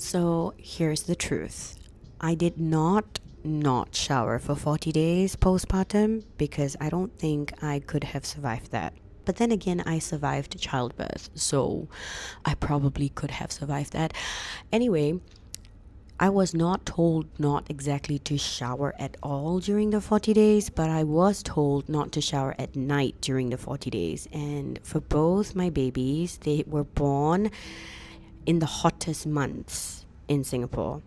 So here's the truth. I did not shower for 40 days postpartum because I don't think I could have survived that. But then again, I survived childbirth, so I probably could have survived that. Anyway, I was not told not exactly to shower at all during the 40 days, but I was told not to shower at night during the 40 days. And for both my babies, they were born in the hottest months in Singapore.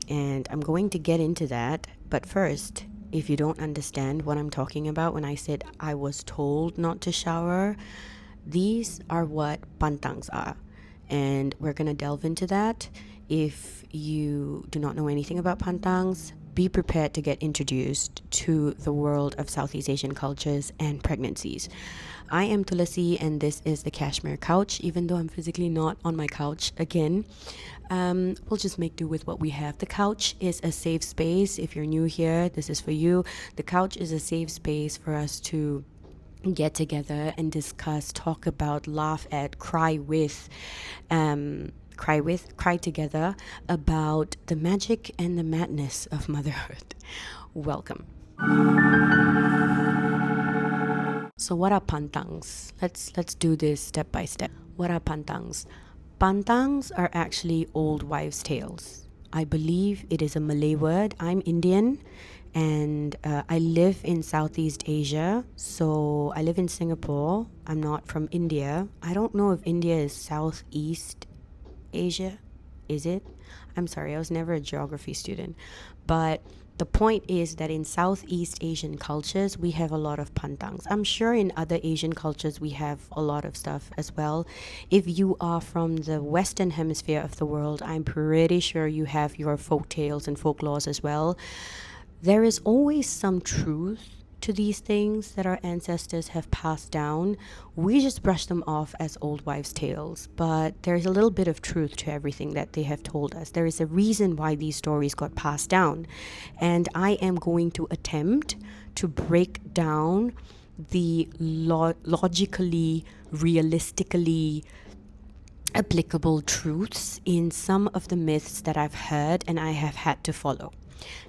And I'm going to get into that. But first, if you don't understand what I'm talking about when I said I was told not to shower, these are what pantangs are. And we're going to delve into that. If you do not know anything about pantangs, be prepared to get introduced to the world of Southeast Asian cultures and pregnancies. I am Tulasi and this is the Cashmere Couch, even though I'm physically not on my couch again. We'll just make do with what we have. The couch is a safe space. If you're new here, this is for you. The couch is a safe space for us to get together and discuss, talk about, laugh at, cry together about the magic and the madness of motherhood. Welcome. So what are pantangs? Let's do this step by step. What are pantangs? Pantangs are actually old wives' tales. I believe it is a Malay word. I'm Indian and I live in Southeast Asia. So I live in Singapore. I'm not from India. I don't know if India is Southeast Asia. Is it? I'm sorry, I was never a geography student. But the point is that in Southeast Asian cultures, we have a lot of pantangs. I'm sure in other Asian cultures, we have a lot of stuff as well. If you are from the Western hemisphere of the world, I'm pretty sure you have your folk tales and folklores as well. There is always some truth to these things that our ancestors have passed down. We just brush them off as old wives' tales, but there's a little bit of truth to everything that they have told us. There is a reason why these stories got passed down, and I am going to attempt to break down the logically, realistically applicable truths in some of the myths that I've heard and I have had to follow.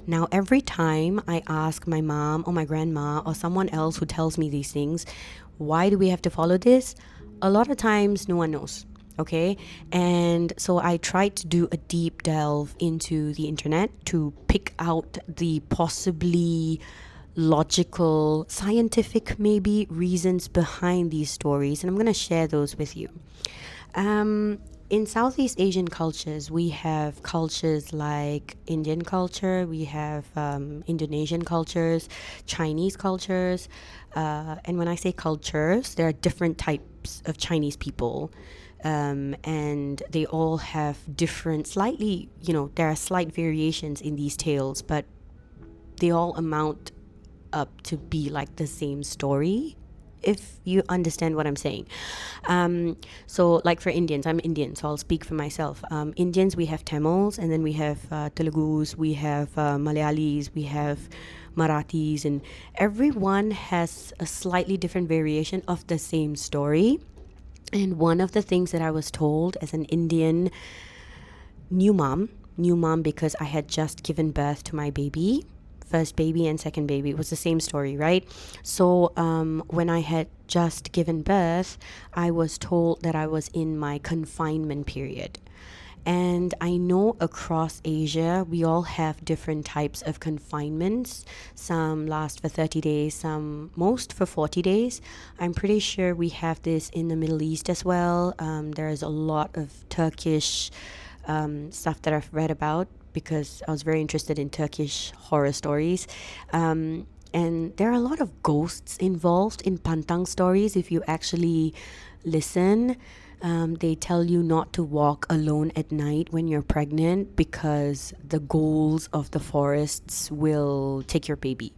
Now, every time I ask my mom or my grandma or someone else who tells me these things, why do we have to follow this? A lot of times, no one knows. Okay, and so I tried to do a deep delve into the internet to pick out the possibly logical, scientific maybe reasons behind these stories, and I'm going to share those with you. In Southeast Asian cultures, we have cultures like Indian culture, we have Indonesian cultures, Chinese cultures, and when I say cultures, there are different types of Chinese people, and they all have different, slightly, there are slight variations in these tales, but they all amount up to be like the same story, if you understand what I'm saying. So like for Indians, I'm Indian, so I'll speak for myself. Indians, we have Tamils, and then we have Telugus, we have Malayalis, we have Marathis, and everyone has a slightly different variation of the same story. And one of the things that I was told as an Indian new mom because I had just given birth to my baby, first baby and second baby, it was the same story, right? So when I had just given birth, I was told that I was in my confinement period. And I know across Asia, we all have different types of confinements. Some last for 30 days, most for 40 days. I'm pretty sure we have this in the Middle East as well. There's a lot of Turkish stuff that I've read about, because I was very interested in Turkish horror stories. And there are a lot of ghosts involved in pantang stories. If you actually listen, they tell you not to walk alone at night when you're pregnant because the ghouls of the forests will take your baby.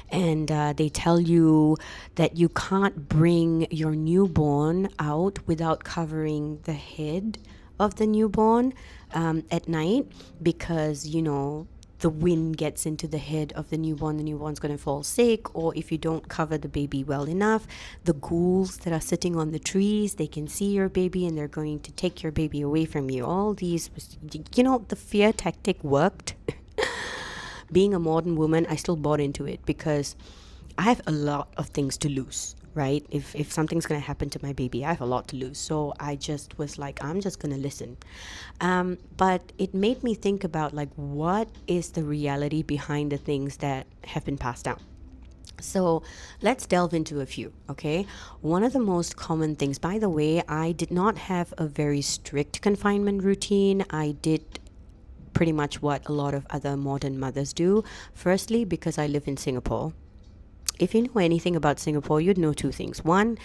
And they tell you that you can't bring your newborn out without covering the head of the newborn at night, because the wind gets into the head of the newborn's going to fall sick, or if you don't cover the baby well enough, the ghouls that are sitting on the trees, they can see your baby and they're going to take your baby away from you. All these, the fear tactic worked. Being a modern woman, I still bought into it because I have a lot of things to lose, right? If something's going to happen to my baby, I have a lot to lose. So I just was like, I'm just going to listen. But it made me think about like, what is the reality behind the things that have been passed down? So let's delve into a few, okay? One of the most common things, by the way, I did not have a very strict confinement routine. I did pretty much what a lot of other modern mothers do. Firstly, because I live in Singapore. If you know anything about Singapore, you'd know two things. One,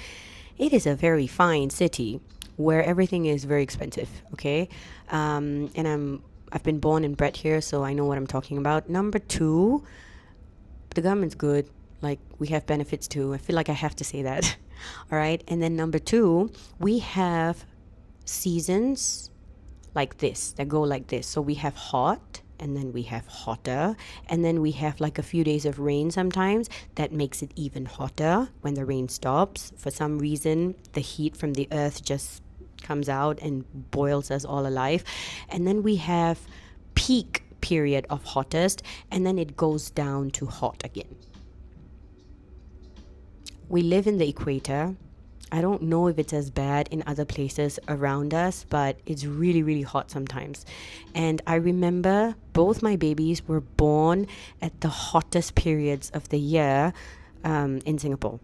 it is a very fine city where everything is very expensive, okay? And I've been born and bred here, so I know what I'm talking about. Number two, the government's good. Like, we have benefits too. I feel like I have to say that. All right? And then number two, we have seasons like this, that go like this. So we have hot, and then we have hotter, and then we have like a few days of rain sometimes that makes it even hotter when the rain stops. For some reason, the heat from the earth just comes out and boils us all alive. And then we have peak period of hottest, and then it goes down to hot again. We live in the equator. I don't know if it's as bad in other places around us, but it's really, really hot sometimes. And I remember both my babies were born at the hottest periods of the year in Singapore.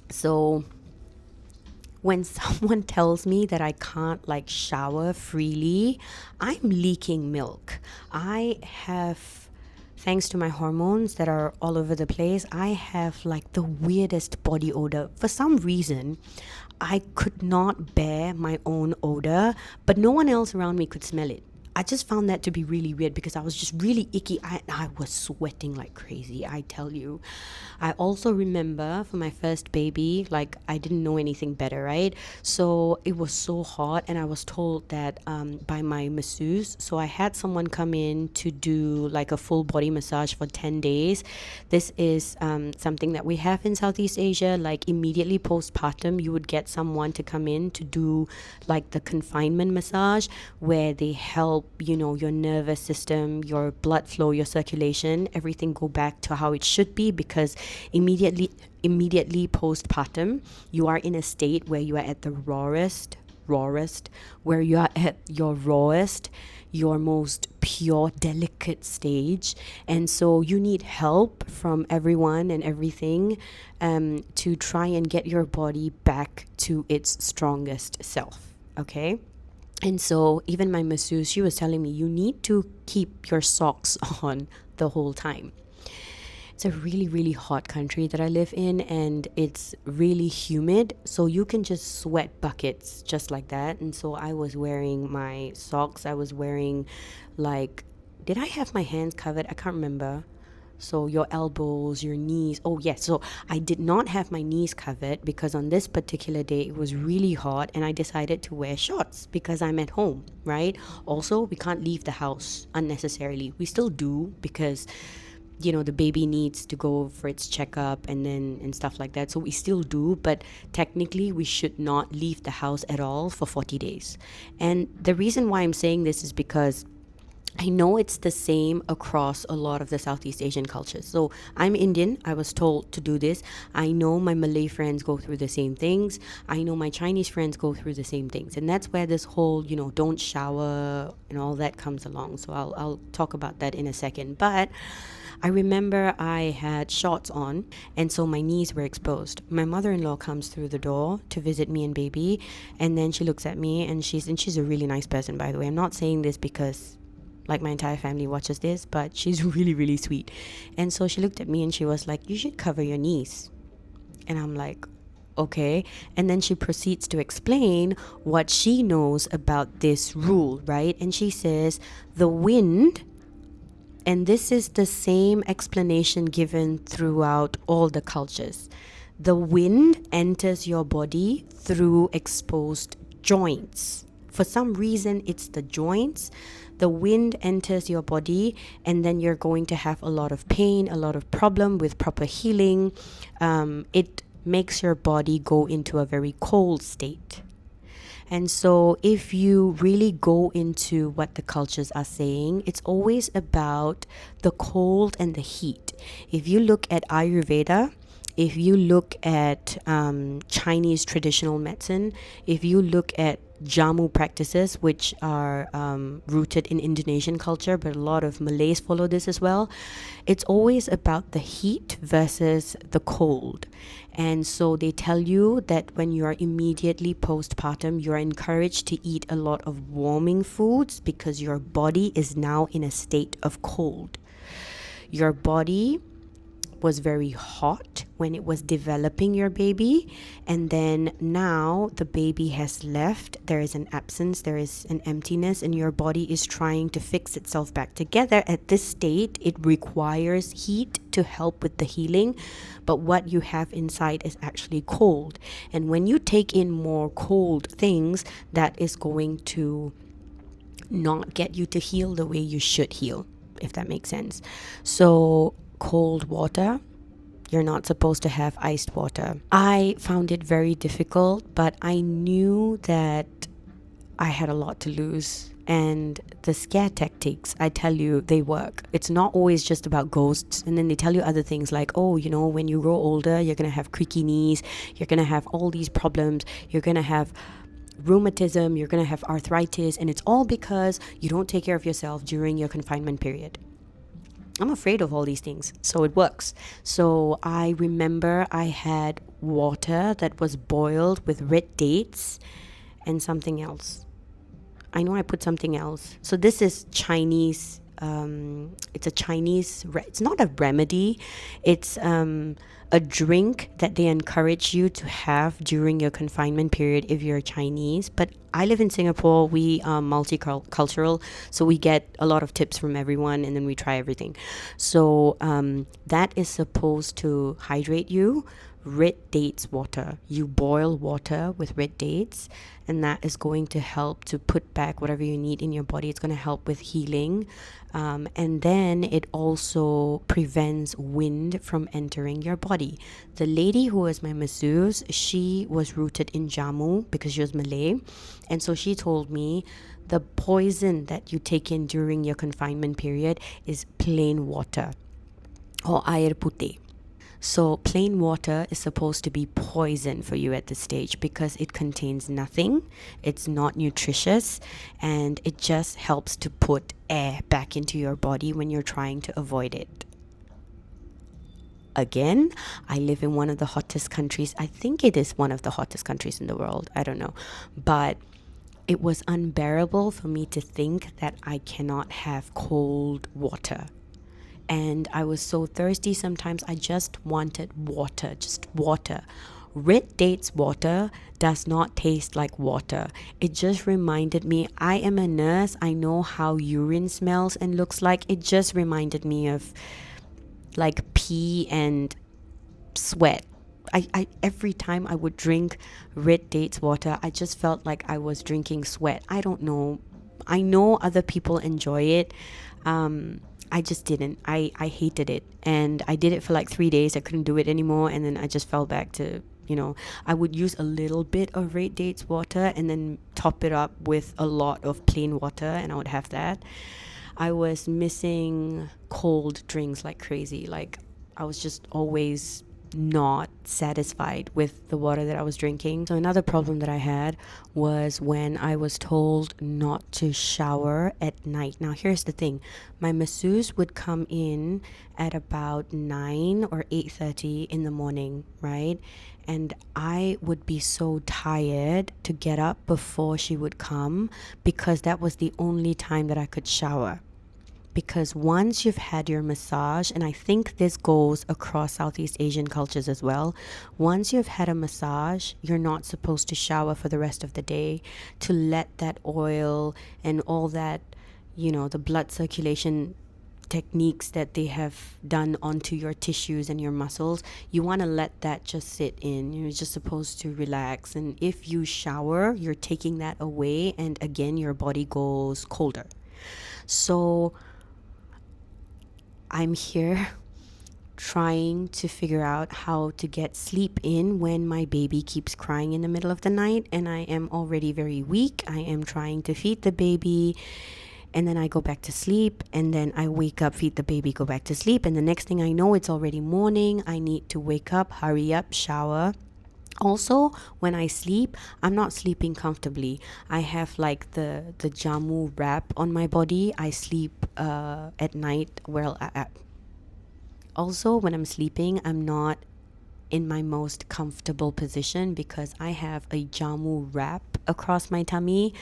So when someone tells me that I can't like shower freely, I'm leaking milk. I have, thanks to my hormones that are all over the place, I have like the weirdest body odor. For some reason, I could not bear my own odor, but no one else around me could smell it. I just found that to be really weird because I was just really icky. I was sweating like crazy, I tell you. I also remember for my first baby, like I didn't know anything better, right? So it was so hot, and I was told that by my masseuse. So I had someone come in to do like a full body massage for 10 days. This is something that we have in Southeast Asia. Like immediately postpartum, you would get someone to come in to do like the confinement massage, where they help your nervous system, your blood flow, your circulation, everything go back to how it should be, because immediately postpartum, you are in a state where you are at the rawest, where you are at your rawest, your most pure, delicate stage. And so you need help from everyone and everything to try and get your body back to its strongest self, okay? And so even my masseuse, she was telling me, you need to keep your socks on the whole time. It's a really, really hot country that I live in, and it's really humid. So you can just sweat buckets just like that. And so I was wearing my socks. I was wearing did I have my hands covered? I can't remember. So your elbows, your knees. Oh yes, so I did not have my knees covered because on this particular day it was really hot, and I decided to wear shorts because I'm at home, right? Also, we can't leave the house unnecessarily. We still do because the baby needs to go for its checkup and stuff like that. So we still do, but technically we should not leave the house at all for 40 days. And the reason why I'm saying this is because I know it's the same across a lot of the Southeast Asian cultures. So I'm Indian. I was told to do this. I know my Malay friends go through the same things. I know my Chinese friends go through the same things. And that's where this whole, don't shower and all that comes along. So I'll talk about that in a second. But I remember I had shorts on, and so my knees were exposed. My mother-in-law comes through the door to visit me and baby, and then she looks at me, and she's a really nice person, by the way. I'm not saying this because like my entire family watches this, but she's really, really sweet. And so she looked at me and she was like, you should cover your knees. And I'm like, okay. And then she proceeds to explain what she knows about this rule, right? And she says the wind, and this is the same explanation given throughout all the cultures, the wind enters your body through exposed joints. For some reason, it's the joints. The wind enters your body, and then you're going to have a lot of pain, a lot of problem with proper healing. It makes your body go into a very cold state. And so if you really go into what the cultures are saying, it's always about the cold and the heat. If you look at Ayurveda, if you look at Chinese traditional medicine, if you look at Jamu practices, which are rooted in Indonesian culture, but a lot of Malays follow this as well, it's always about the heat versus the cold. And so they tell you that when you are immediately postpartum, you are encouraged to eat a lot of warming foods because your body is now in a state of cold. Your body was very hot when it was developing your baby, and then now the baby has left. There is an absence, there is an emptiness, and your body is trying to fix itself back together. At this state, it requires heat to help with the healing, but what you have inside is actually cold. And when you take in more cold things, that is going to not get you to heal the way you should heal, if that makes sense. So cold water, you're not supposed to have iced water. I found it very difficult, but I knew that I had a lot to lose. And the scare tactics, I tell you, they work. It's not always just about ghosts. And then they tell you other things like, oh, you know, when you grow older, you're going to have creaky knees, you're going to have all these problems, you're going to have rheumatism, you're going to have arthritis, and it's all because you don't take care of yourself during your confinement period. I'm afraid of all these things, so it works. So I remember I had water that was boiled with red dates and something else. I know I put something else. So this is Chinese. It's a Chinese. It's not a remedy. It's a drink that they encourage you to have during your confinement period if you're Chinese. But I live in Singapore. We are multicultural, so we get a lot of tips from everyone, and then we try everything. So that is supposed to hydrate you. Red dates water. You boil water with red dates, and that is going to help to put back whatever you need in your body. It's going to help with healing, and then it also prevents wind from entering your body. The lady who was my masseuse, she was rooted in Jamu because she was Malay, and so she told me the poison that you take in during your confinement period is plain water or air putih. So plain water is supposed to be poison for you at this stage because it contains nothing, it's not nutritious, and it just helps to put air back into your body when you're trying to avoid it. Again, I live in one of the hottest countries. I think it is one of the hottest countries in the world. I don't know. But it was unbearable for me to think that I cannot have cold water. And I was so thirsty sometimes. I just wanted water, just water. Red dates water does not taste like water. It just reminded me, I am a nurse. I know how urine smells and looks like. It just reminded me of like pee and sweat. I every time I would drink red dates water, I just felt like I was drinking sweat. I don't know. I know other people enjoy it. I just didn't. I hated it. And I did it for like 3 days. I couldn't do it anymore. And then I just fell back to, I would use a little bit of red dates water and then top it up with a lot of plain water, and I would have that. I was missing cold drinks like crazy. Like I was just always not satisfied with the water that I was drinking. So another problem that I had was when I was told not to shower at night. Now here's the thing. My masseuse would come in at about 9 or 8:30 in the morning, right? And I would be so tired to get up before she would come because that was the only time that I could shower. Because once you've had your massage, and I think this goes across Southeast Asian cultures as well, once you've had a massage, you're not supposed to shower for the rest of the day to let that oil and all that, the blood circulation techniques that they have done onto your tissues and your muscles, you want to let that just sit in. You're just supposed to relax. And if you shower, you're taking that away. And again, your body goes colder. So I'm here trying to figure out how to get sleep in when my baby keeps crying in the middle of the night and I am already very weak. I am trying to feed the baby and then I go back to sleep, and then I wake up, feed the baby, go back to sleep, and the next thing I know, it's already morning. I need to wake up, hurry up, shower. Also, when I sleep, I'm not sleeping comfortably. I have like the jamu wrap on my body. I sleep at night. Also, when I'm sleeping, I'm not in my most comfortable position because I have a jamu wrap across my tummy.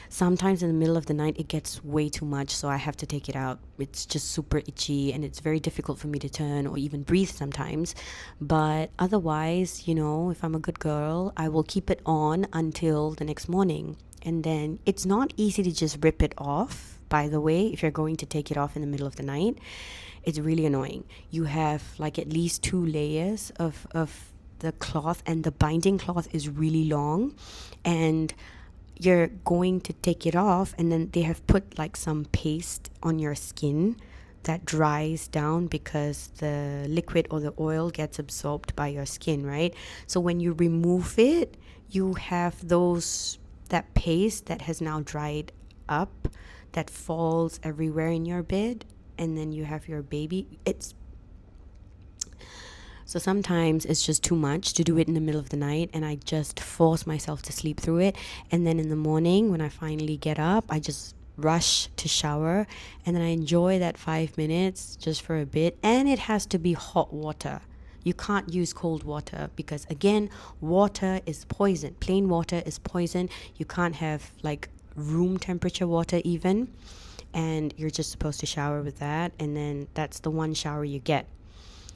Sometimes in the middle of the night, it gets way too much, so I have to take it out. It's just super itchy and it's very difficult for me to turn or even breathe sometimes. But otherwise, if I'm a good girl, I will keep it on until the next morning. And then it's not easy to just rip it off, by the way, if you're going to take it off in the middle of the night. It's really annoying. You have like at least 2 layers of the cloth, and the binding cloth is really long, and you're going to take it off, and then they have put like some paste on your skin that dries down because the liquid or the oil gets absorbed by your skin, right? So when you remove it, you have that paste that has now dried up that falls everywhere in your bed, and then you have your baby. So sometimes it's just too much to do it in the middle of the night, and I just force myself to sleep through it. And then in the morning, when I finally get up, I just rush to shower, and then I enjoy that 5 minutes just for a bit. And it has to be hot water. You can't use cold water because, again, water is poison. Plain water is poison. You can't have like room temperature water even. And you're just supposed to shower with that, and then that's the one shower you get.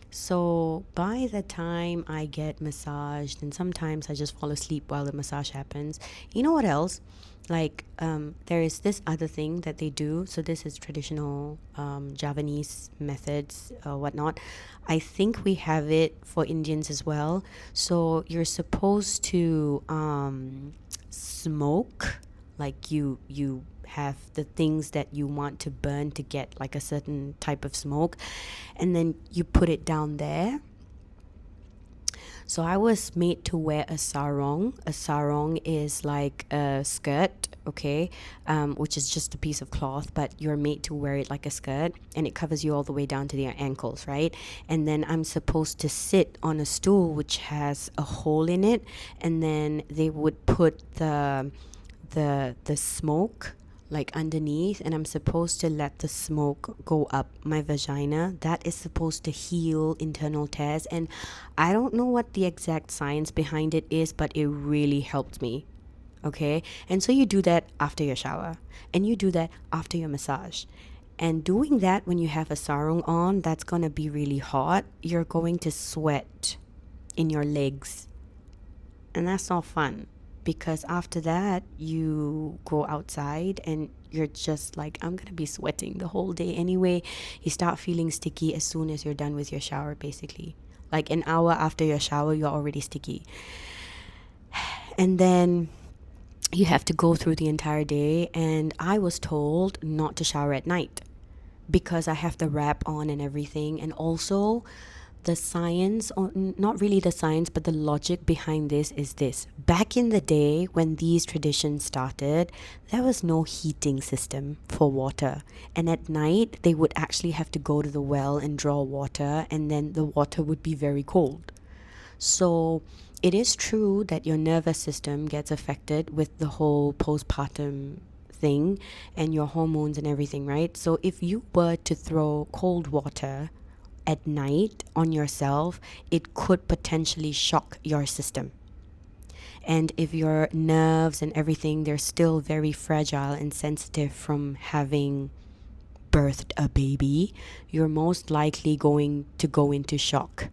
So by the time I get massaged, and sometimes I just fall asleep while the massage happens. You know what else? Like there is this other thing that they do. So this is traditional Javanese methods, whatnot. I think we have it for Indians as well. So you're supposed to smoke, like you have the things that you want to burn to get like a certain type of smoke, and then you put it down there. So I was made to wear a sarong. A sarong is like a skirt, okay, which is just a piece of cloth, but you're made to wear it like a skirt, and it covers you all the way down to your ankles, right? And then I'm supposed to sit on a stool which has a hole in it, and then they would put the smoke like underneath, and I'm supposed to let the smoke go up my vagina. That is supposed to heal internal tears, and I don't know what the exact science behind it is, but it really helped me. Okay, and so you do that after your shower, and you do that after your massage. And doing that when you have a sarong on, that's gonna be really hot. You're going to sweat in your legs, and that's not fun. Because after that, you go outside and you're just like, I'm gonna be sweating the whole day anyway. You start feeling sticky as soon as you're done with your shower, basically. Like an hour after your shower, you're already sticky. And then you have to go through the entire day. And I was told not to shower at night because I have the wrap on and everything. And also, the science, or not really the science, but the logic behind this is this. Back in the day when these traditions started, there was no heating system for water. And at night, they would actually have to go to the well and draw water, and then the water would be very cold. So it is true that your nervous system gets affected with the whole postpartum thing and your hormones and everything, right? So if you were to throw cold water at night on yourself, it could potentially shock your system. And if your nerves and everything, they're still very fragile and sensitive from having birthed a baby, you're most likely going to go into shock.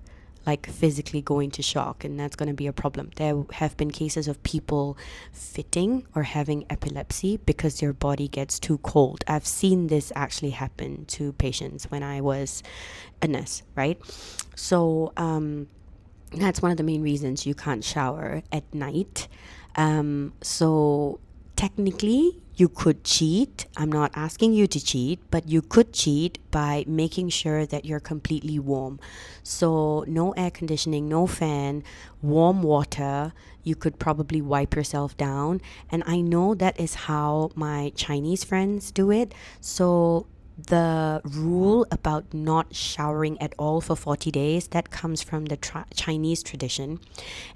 like physically go into shock, and that's going to be a problem. There have been cases of people fitting or having epilepsy because their body gets too cold. I've seen this actually happen to patients when I was a nurse, right? So that's one of the main reasons you can't shower at night. So technically you could cheat. I'm not asking you to cheat, but you could cheat by making sure that you're completely warm. So no air conditioning, no fan, warm water. You could probably wipe yourself down. And I know that is how my Chinese friends do it. So the rule about not showering at all for 40 days, that comes from the Chinese tradition.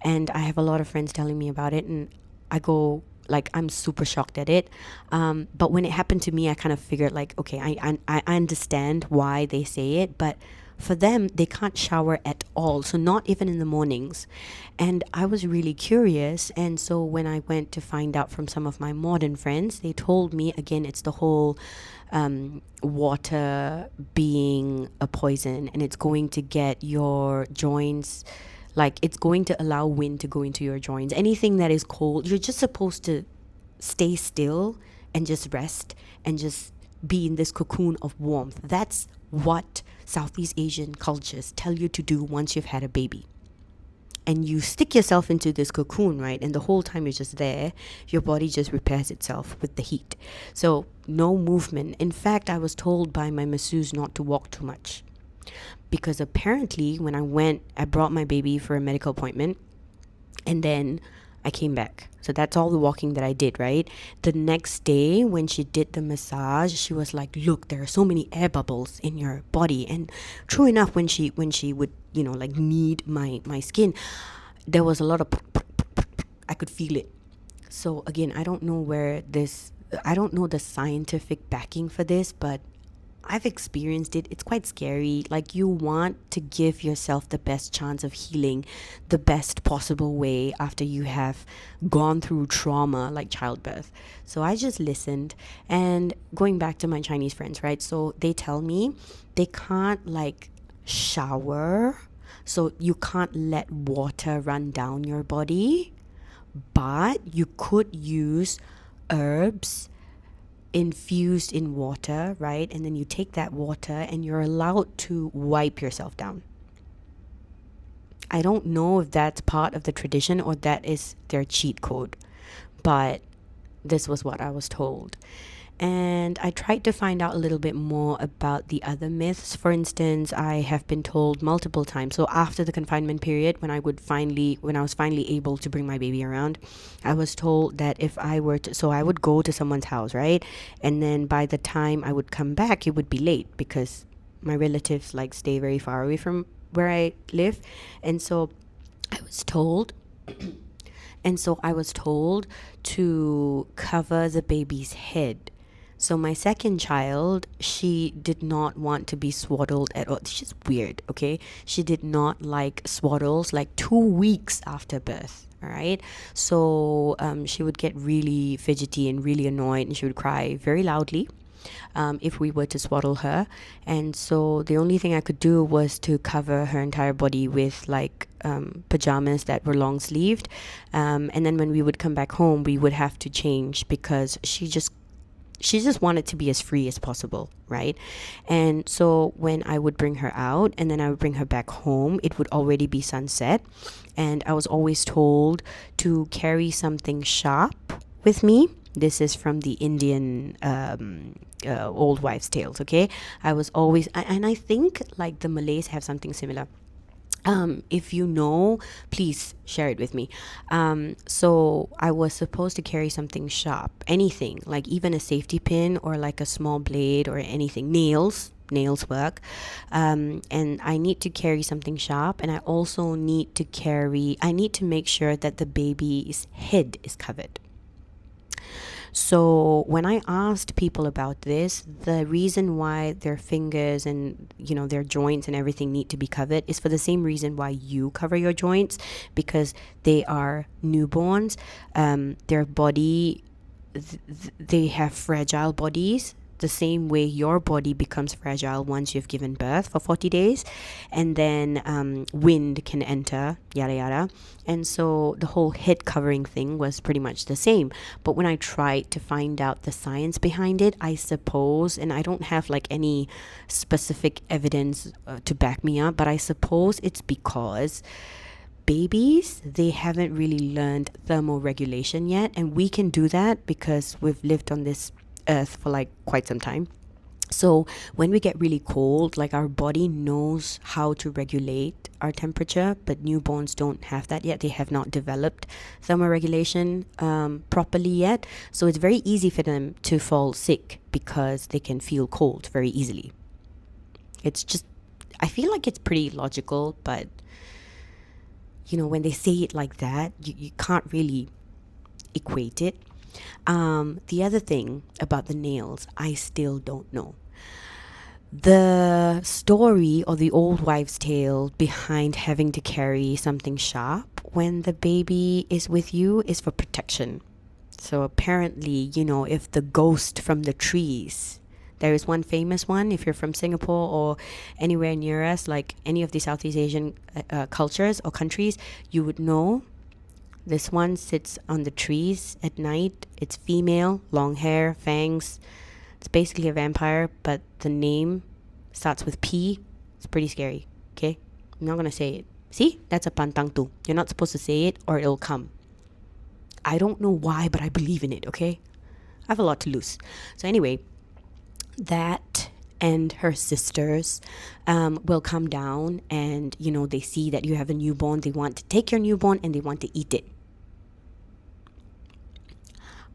And I have a lot of friends telling me about it, and I go, like, I'm super shocked at it. But when it happened to me, I kind of figured, like, okay, I understand why they say it, but for them, they can't shower at all. So not even in the mornings. And I was really curious. And so when I went to find out from some of my modern friends, they told me, again, it's the whole water being a poison, and it's going to get your joints, like, it's going to allow wind to go into your joints. Anything that is cold, you're just supposed to stay still and just rest and just be in this cocoon of warmth. That's what Southeast Asian cultures tell you to do once you've had a baby. And you stick yourself into this cocoon, right? And the whole time you're just there, your body just repairs itself with the heat. So no movement. In fact, I was told by my masseuse not to walk too much, because apparently when I brought my baby for a medical appointment, and then I came back. So that's all the walking that I did, right? The next day when she did the massage, she was like, look, there are so many air bubbles in your body. And true enough, when she would, like, knead my skin, there was a lot of, I could feel it. So again, I don't know the scientific backing for this, but I've experienced it. It's quite scary. Like, you want to give yourself the best chance of healing the best possible way after you have gone through trauma like childbirth. So I just listened. And going back to my Chinese friends, right? So they tell me they can't, like, shower. So you can't let water run down your body, but you could use herbs infused in water, right? And then you take that water and you're allowed to wipe yourself down. I don't know if that's part of the tradition or that is their cheat code, but this was what I was told. And I tried to find out a little bit more about the other myths. For instance, I have been told multiple times. So after the confinement period, when I was finally able to bring my baby around, I was told that if I were to, so I would go to someone's house, right? And then by the time I would come back, it would be late because my relatives, like, stay very far away from where I live. And so I was told to cover the baby's head. So my second child, she did not want to be swaddled at all. It's just weird, okay? She did not like swaddles, like 2 weeks after birth, all right? So she would get really fidgety and really annoyed, and she would cry very loudly if we were to swaddle her. And so the only thing I could do was to cover her entire body with, like, pajamas that were long sleeved. And then when we would come back home, we would have to change because she just wanted to be as free as possible, right? And so when I would bring her out and then I would bring her back home, it would already be sunset. And I was always told to carry something sharp with me. This is from the Indian old wives' tales, okay? I was always, and I think, like, the Malays have something similar. If you know, please share it with me. So I was supposed to carry something sharp, anything, like even a safety pin or like a small blade or anything, nails work. And I need to carry something sharp, and I also need to make sure that the baby's head is covered. So when I asked people about this, the reason why their fingers and, their joints and everything need to be covered is for the same reason why you cover your joints, because they are newborns. Their body, they have fragile bodies. the same way your body becomes fragile once you've given birth for 40 days, and then wind can enter, yada yada. And so the whole head covering thing was pretty much the same. But when I tried to find out the science behind it, I suppose, and I don't have like any specific evidence to back me up, but I suppose it's because babies, they haven't really learned thermoregulation yet, and we can do that because we've lived on this earth for like quite some time. So when we get really cold, like our body knows how to regulate our temperature, but newborns don't have that yet. They have not developed thermoregulation properly yet. So it's very easy for them to fall sick because they can feel cold very easily. It's just, I feel like it's pretty logical, but when they say it like that, you can't really equate it. The other thing about the nails, I still don't know. The story or the old wives' tale behind having to carry something sharp when the baby is with you is for protection. So apparently, if the ghost from the trees, there is one famous one, if you're from Singapore or anywhere near us, like any of the Southeast Asian cultures or countries, you would know. This one sits on the trees at night. It's female, long hair, fangs. It's basically a vampire, but the name starts with P. It's pretty scary, okay? I'm not going to say it. See? That's a pantang too. You're not supposed to say it or it'll come. I don't know why, but I believe in it, okay? I have a lot to lose. So anyway, that and her sisters will come down and, they see that you have a newborn. They want to take your newborn and they want to eat it.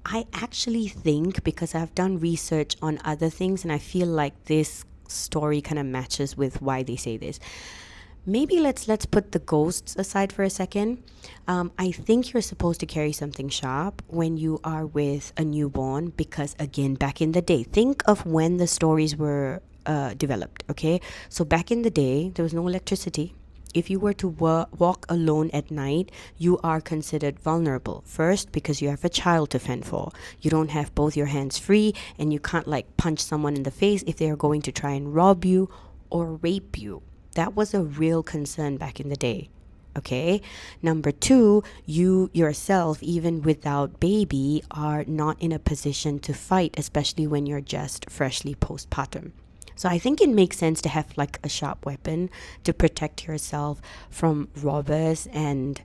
I actually think, because I've done research on other things and I feel like this story kind of matches with why they say this. Maybe let's put the ghosts aside for a second. I think you're supposed to carry something sharp when you are with a newborn because, again, back in the day, think of when the stories were developed, okay? So back in the day, there was no electricity. If you were to walk alone at night, you are considered vulnerable. First, because you have a child to fend for. You don't have both your hands free, and you can't punch someone in the face if they are going to try and rob you or rape you. That was a real concern back in the day. Okay. Number two, you yourself, even without baby, are not in a position to fight, especially when you're just freshly postpartum. So I think it makes sense to have a sharp weapon to protect yourself from robbers and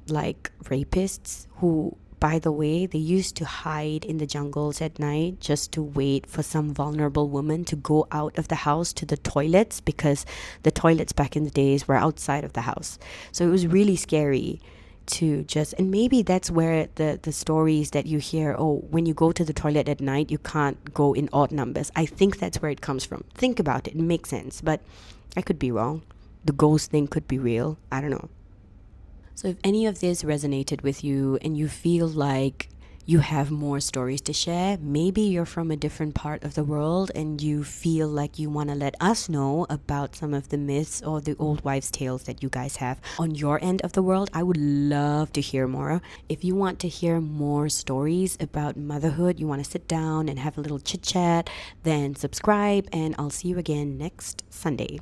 rapists who, by the way, they used to hide in the jungles at night just to wait for some vulnerable woman to go out of the house to the toilets, because the toilets back in the days were outside of the house. So it was really scary to just, and maybe that's where the stories that you hear, when you go to the toilet at night, you can't go in odd numbers. I think that's where it comes from. Think about it. It makes sense, but I could be wrong. The ghost thing could be real. I don't know. So if any of this resonated with you and you feel like you have more stories to share, maybe you're from a different part of the world and you feel like you want to let us know about some of the myths or the old wives' tales that you guys have on your end of the world, I would love to hear more. If you want to hear more stories about motherhood, you want to sit down and have a little chit chat, then subscribe, and I'll see you again next Sunday.